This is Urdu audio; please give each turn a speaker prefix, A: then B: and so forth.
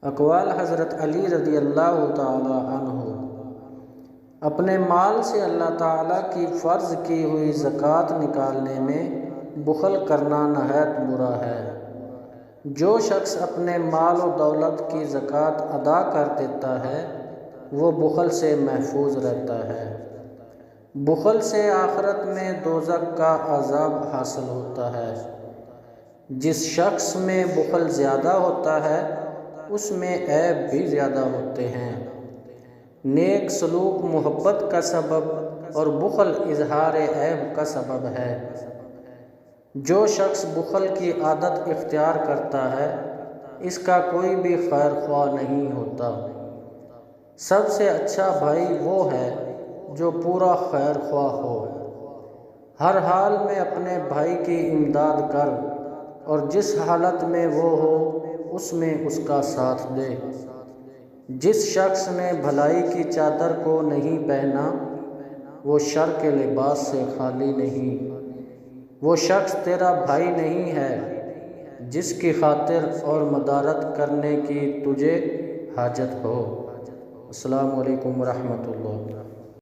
A: اقوال حضرت علی رضی اللہ تعالی عنہ: اپنے مال سے اللہ تعالیٰ کی فرض کی ہوئی زکوٰۃ نکالنے میں بخل کرنا نہایت برا ہے۔ جو شخص اپنے مال و دولت کی زکوٰۃ ادا کر دیتا ہے وہ بخل سے محفوظ رہتا ہے۔ بخل سے آخرت میں دوزخ کا عذاب حاصل ہوتا ہے۔ جس شخص میں بخل زیادہ ہوتا ہے اس میں عیب بھی زیادہ ہوتے ہیں۔ نیک سلوک محبت کا سبب اور بخل اظہار عیب کا سبب ہے۔ جو شخص بخل کی عادت اختیار کرتا ہے اس کا کوئی بھی خیر خواہ نہیں ہوتا۔ سب سے اچھا بھائی وہ ہے جو پورا خیر خواہ ہو۔ ہر حال میں اپنے بھائی کی امداد کر اور جس حالت میں وہ ہو اس میں اس کا ساتھ دے۔ جس شخص نے بھلائی کی چادر کو نہیں پہنا وہ شر کے لباس سے خالی نہیں۔ وہ شخص تیرا بھائی نہیں ہے جس کی خاطر اور مدارت کرنے کی تجھے حاجت ہو۔ السلام علیکم ورحمۃ اللہ۔